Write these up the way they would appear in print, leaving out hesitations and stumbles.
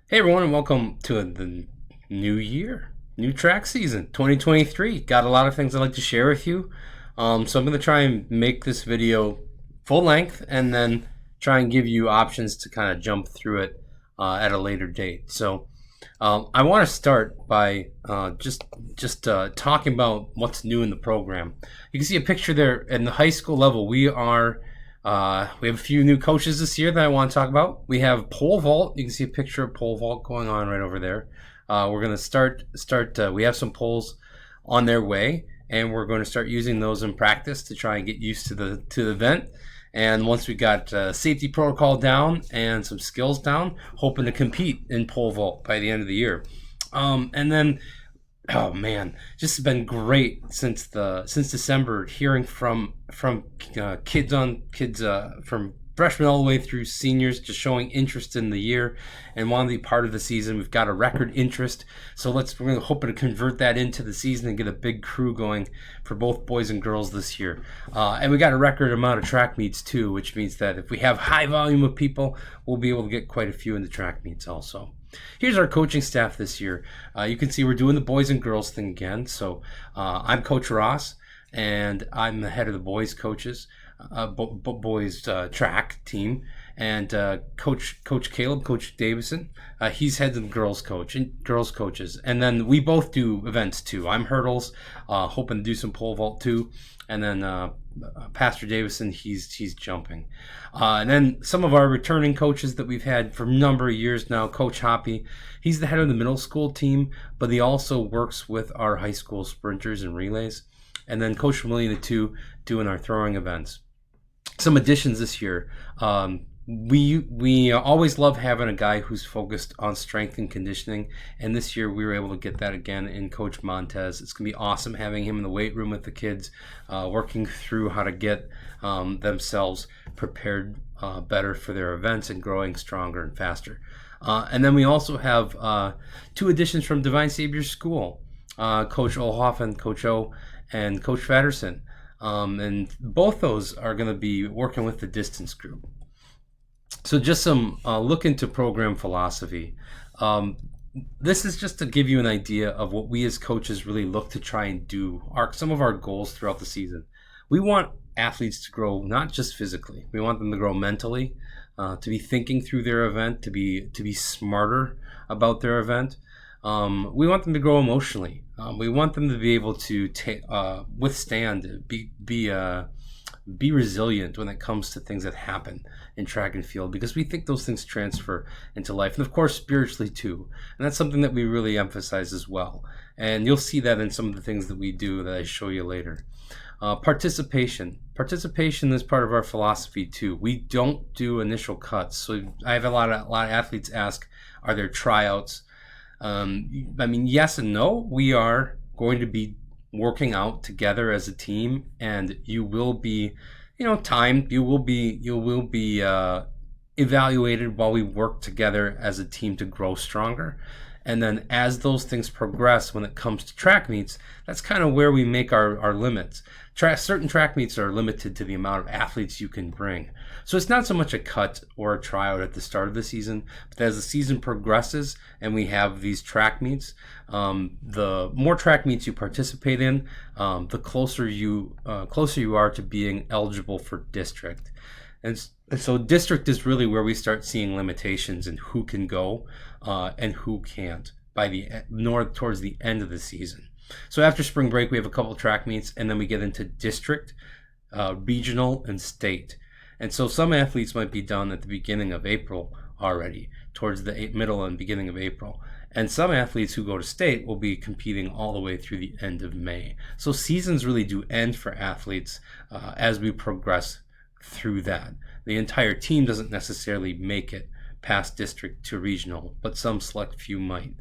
Hey everyone, and welcome to the new year, new track season, 2023. Got a lot of things I'd like to share with you. So I'm going to try and make this video full length and then try and give you options to kind of jump through it at a later date. So I want to start by just talking about what's new in the program. You can see a picture there in the high school level. We have a few new coaches this year that I want to talk about. We have pole vault. You can see a picture of pole vault going on right over there. We're going to start. We have some poles on their way, and we're going to start using those in practice to try and get used to the event. And once we got safety protocol down and some skills down, hoping to compete in pole vault by the end of the year. And then oh man, just been great since December, hearing from kids from freshmen all the way through seniors, just showing interest in the year and want to be part of the season. We've got a record interest, so we're hoping to convert that into the season and get a big crew going for both boys and girls this year. And we got a record amount of track meets too, which means that if we have high volume of people, we'll be able to get quite a few in the track meets also. Here's our coaching staff this year. You can see we're doing the boys and girls thing again. So I'm Coach Ross, and I'm the head of the boys coaches, boys track team, and Coach Caleb, Coach Davison, he's head of the girls coaches, and then we both do events too. I'm hurdles, hoping to do some pole vault too, and then Pastor Davison, he's jumping. And then some of our returning coaches that we've had for a number of years now, Coach Hoppy, he's the head of the middle school team, but he also works with our high school sprinters and relays. And then Coach Molina too, doing our throwing events. Some additions this year. We always love having a guy who's focused on strength and conditioning, and this year we were able to get that again in Coach Montez. It's gonna be awesome having him in the weight room with the kids, working through how to get themselves prepared better for their events and growing stronger and faster. And then we also have two additions from Divine Savior School, Coach Olhoff, Coach O, and Coach Fatterson. And both those are going to be working with the distance group. So just some look into program philosophy. This is just to give you an idea of what we as coaches really look to try and do, some of our goals throughout the season. We want athletes to grow not just physically. We want them to grow mentally, to be thinking through their event, to be smarter about their event. We want them to grow emotionally. We want them to be able to withstand, be resilient when it comes to things that happen in track and field, because we think those things transfer into life, and of course spiritually too. And that's something that we really emphasize as well. And you'll see that in some of the things that we do that I show you later. Participation is part of our philosophy too. We don't do initial cuts. So I have a lot of athletes ask, are there tryouts? Yes and no. We are going to be working out together as a team, and you will be, timed. You will be evaluated while we work together as a team to grow stronger. And then as those things progress, when it comes to track meets, that's kind of where we make our limits. Certain track meets are limited to the amount of athletes you can bring. So it's not so much a cut or a tryout at the start of the season, but as the season progresses and we have these track meets, the more track meets you participate in, the closer you are to being eligible for district. And so district is really where we start seeing limitations in who can go and who can't towards the end of the season. So after spring break, we have a couple of track meets, and then we get into district, regional, and state. And so some athletes might be done at the beginning of April already, towards the middle and beginning of April. And some athletes who go to state will be competing all the way through the end of May. So seasons really do end for athletes as we progress through that. The entire team doesn't necessarily make it past district to regional, but some select few might.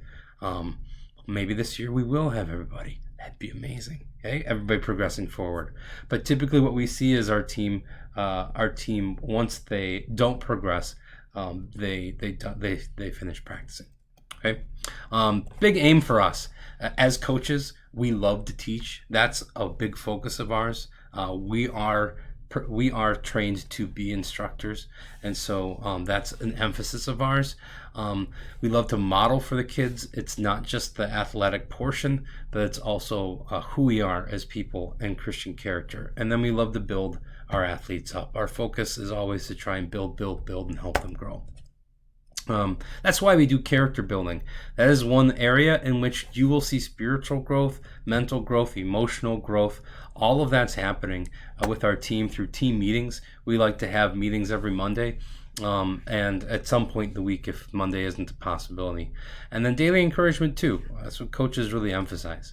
Maybe this year we will have everybody. That'd be amazing. Okay, everybody progressing forward. But typically, what we see is our team once they don't progress, they finish practicing. Okay, big aim for us as coaches. We love to teach. That's a big focus of ours. We are we are trained to be instructors, and so that's an emphasis of ours. We love to model for the kids. It's not just the athletic portion, but it's also who we are as people and Christian character. And then we love to build our athletes up. Our focus is always to try and build, and help them grow. That's why we do character building. That is one area in which you will see spiritual growth, mental growth, emotional growth. All of that's happening with our team through team meetings. We like to have meetings every Monday, and at some point in the week if Monday isn't a possibility. And then daily encouragement too. That's what coaches really emphasize.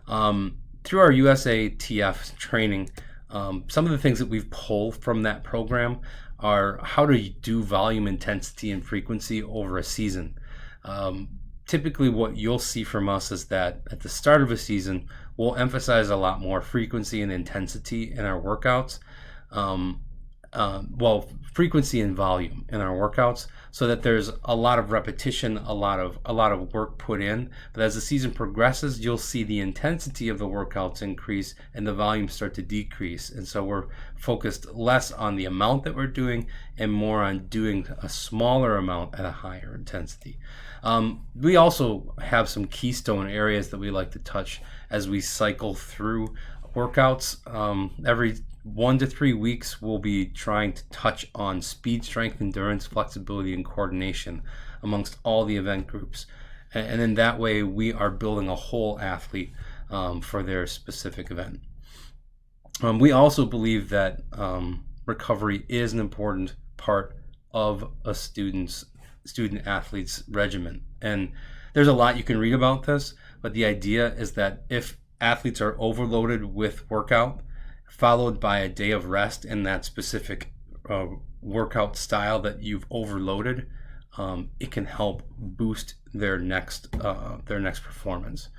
Through our USATF training, some of the things that we've pulled from that program are how to do volume, intensity, and frequency over a season. Typically what you'll see from us is that at the start of a season, we'll emphasize a lot more frequency and intensity in our workouts. Frequency and volume in our workouts, so that there's a lot of repetition, a lot of work put in. But as the season progresses, you'll see the intensity of the workouts increase and the volume start to decrease. And so we're focused less on the amount that we're doing and more on doing a smaller amount at a higher intensity. We also have some keystone areas that we like to touch as we cycle through workouts. Every 1 to 3 weeks, we'll be trying to touch on speed, strength, endurance, flexibility, and coordination amongst all the event groups. And in that way, we are building a whole athlete for their specific event. We also believe that recovery is an important part of a student athlete's regimen. And there's a lot you can read about this, but the idea is that if athletes are overloaded with workout, followed by a day of rest in that specific workout style that you've overloaded, it can help boost their next performance.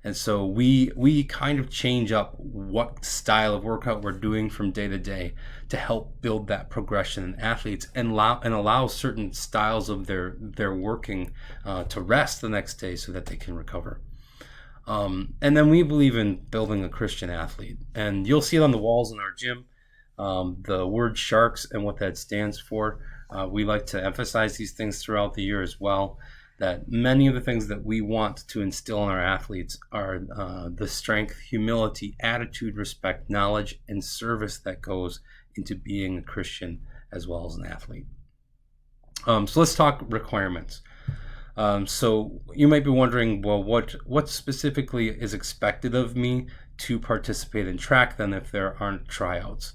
And so we kind of change up what style of workout we're doing from day to day to help build that progression in athletes and allow certain styles of their working to rest the next day so that they can recover. And then we believe in building a Christian athlete, and you'll see it on the walls in our gym, the word sharks and what that stands for. We like to emphasize these things throughout the year as well, that many of the things that we want to instill in our athletes are the strength, humility, attitude, respect, knowledge, and service that goes into being a Christian as well as an athlete. So let's talk requirements. So you might be wondering, well, what specifically is expected of me to participate in track then if there aren't tryouts?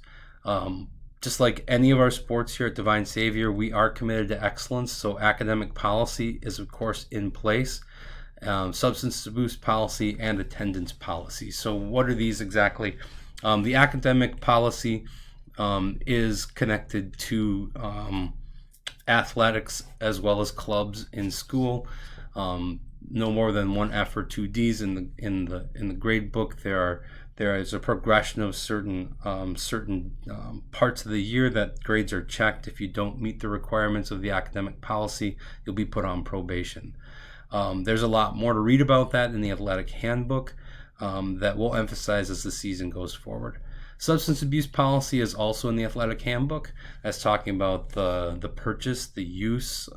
Just like any of our sports here at Divine Savior, we are committed to excellence. So academic policy is of course in place, substance abuse policy and attendance policy. So what are these exactly? The academic policy is connected to athletics as well as clubs in school. No more than one F or two Ds in the grade book. There is a progression of certain parts of the year that grades are checked. If you don't meet the requirements of the academic policy, you'll be put on probation. There's a lot more to read about that in the athletic handbook that we'll emphasize as the season goes forward. Substance abuse policy is also in the athletic handbook. That's talking about the purchase, the use,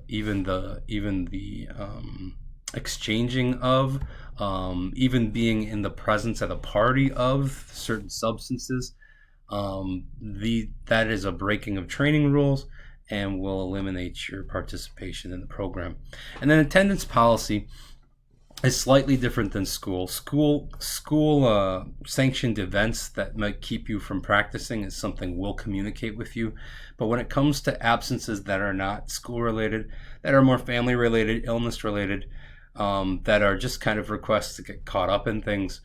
even the exchanging of, even being in the presence at a party of certain substances. That is a breaking of training rules and will eliminate your participation in the program. And then attendance policy is slightly different than school. School sanctioned events that might keep you from practicing is something we'll communicate with you. But when it comes to absences that are not school related, that are more family related, illness related, that are just kind of requests to get caught up in things,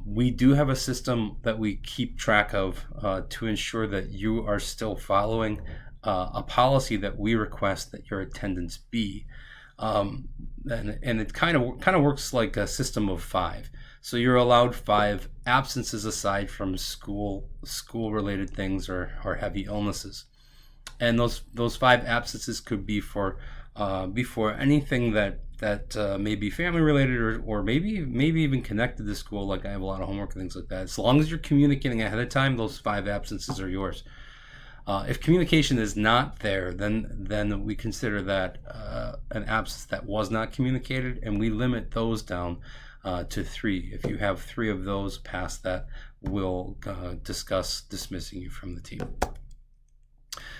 we do have a system that we keep track of to ensure that you are still following a policy that we request that your attendance be. And it kind of works like a system of 5. So you're allowed 5 absences aside from school related things or heavy illnesses. And those 5 absences could be for anything that that may be family related, or maybe even connected to school, like I have a lot of homework and things like that. As long as you're communicating ahead of time, those 5 absences are yours. If communication is not there, then we consider that an absence that was not communicated, and we limit those down to 3. If you have 3 of those past that, we'll discuss dismissing you from the team.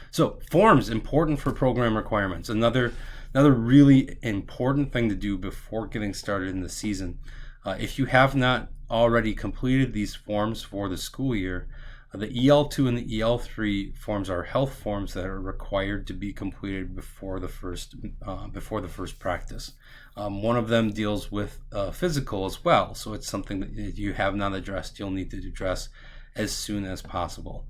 So forms, important for program requirements. Another really important thing to do before getting started in the season. If you have not already completed these forms for the school year, the EL2 and the EL3 forms are health forms that are required to be completed before the first practice. One of them deals with physical as well, so it's something that if you have not addressed, you'll need to address as soon as possible.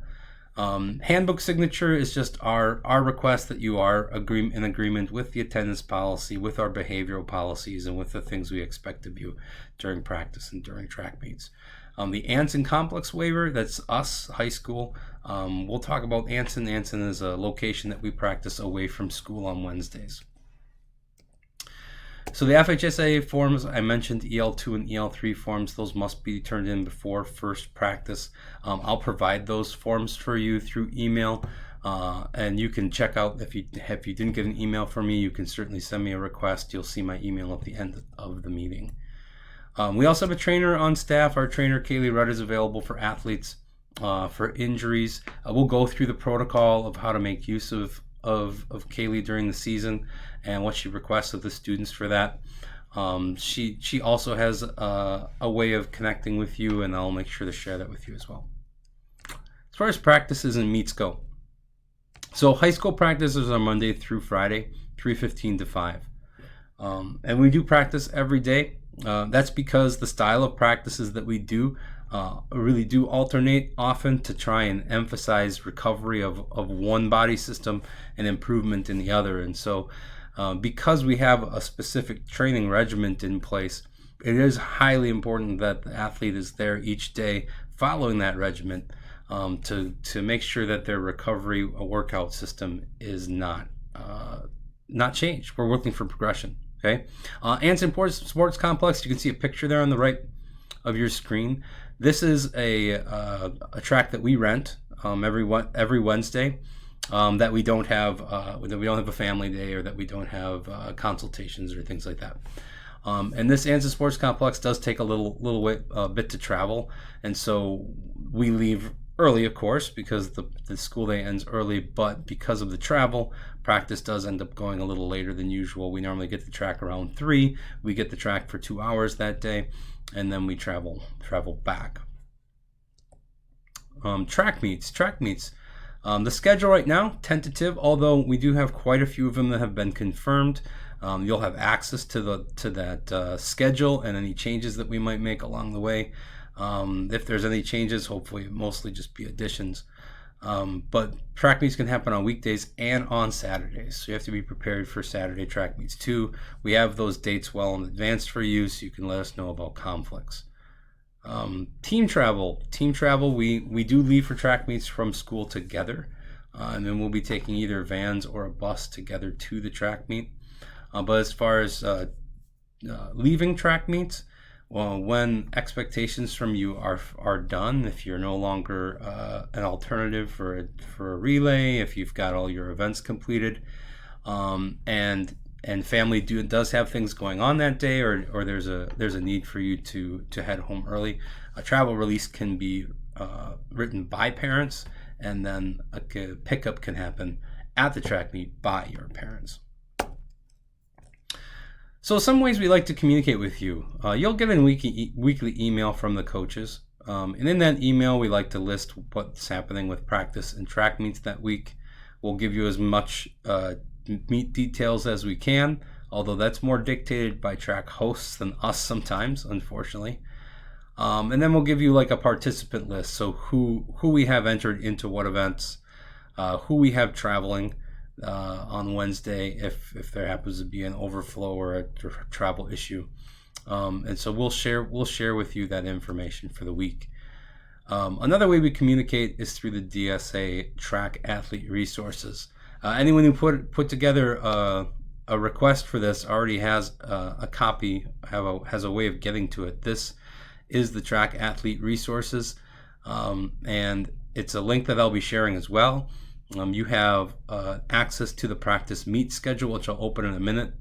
Handbook signature is just our request that you are in agreement with the attendance policy, with our behavioral policies, and with the things we expect of you during practice and during track meets. The Anson Complex waiver, that's us, high school. We'll talk about Anson. Anson is a location that we practice away from school on Wednesdays. So the FHSA forms, I mentioned EL2 and EL3 forms, those must be turned in before first practice. I'll provide those forms for you through email, and you can check out, if you didn't get an email from me, you can certainly send me a request. You'll see my email at the end of the meeting. We also have a trainer on staff. Our trainer, Kaylee Rudd, is available for athletes for injuries. We'll go through the protocol of how to make use of Kaylee during the season and what she requests of the students for that. She also has a way of connecting with you, and I'll make sure to share that with you as well. As far as practices and meets go, so high school practices are Monday through Friday, 3:15 to 5. And we do practice every day. That's because the style of practices that we do really do alternate often to try and emphasize recovery of one body system and improvement in the other. And so because we have a specific training regimen in place, it is highly important that the athlete is there each day following that regimen to make sure that their recovery workout system is not changed. We're looking for progression. Okay, Anson Sports Complex, you can see a picture there on the right of your screen. This is a track that we rent every Wednesday, that we don't have a family day, or that we don't have consultations or things like that. And this Anson Sports Complex does take a bit to travel, and so we leave early, of course, because the school day ends early, but because of the travel, practice does end up going a little later than usual. We normally get the track around 3. We get the track for 2 hours that day, and then we travel back. Track meets. The schedule right now, tentative, although we do have quite a few of them that have been confirmed. You'll have access to that schedule and any changes that we might make along the way. If there's any changes, hopefully mostly just be additions. But track meets can happen on weekdays and on Saturdays, so you have to be prepared for Saturday track meets too. We have those dates well in advance for you, so you can let us know about conflicts. Team travel, we do leave for track meets from school together, and then we'll be taking either vans or a bus together to the track meet. But as far as leaving track meets, well, when expectations from you are done, if you're no longer an alternative for a relay, if you've got all your events completed, and family does have things going on that day, or there's a need for you to head home early, a travel release can be written by parents, and then a pickup can happen at the track meet by your parents. So some ways we like to communicate with you. You'll get a weekly email from the coaches. And in that email, we like to list what's happening with practice and track meets that week. We'll give you as much meet details as we can, although that's more dictated by track hosts than us sometimes, unfortunately. And then we'll give you like a participant list. So who we have entered into what events, who we have traveling on Wednesday if there happens to be an overflow or a travel issue, and so we'll share with you that information for the week. Another way we communicate is through the DSA track athlete resources. Anyone who put together a request for this already has a copy, has a way of getting to it. This is the track athlete resources, and it's a link that I'll be sharing as well. You have access to the practice meet schedule, which I'll open in a minute.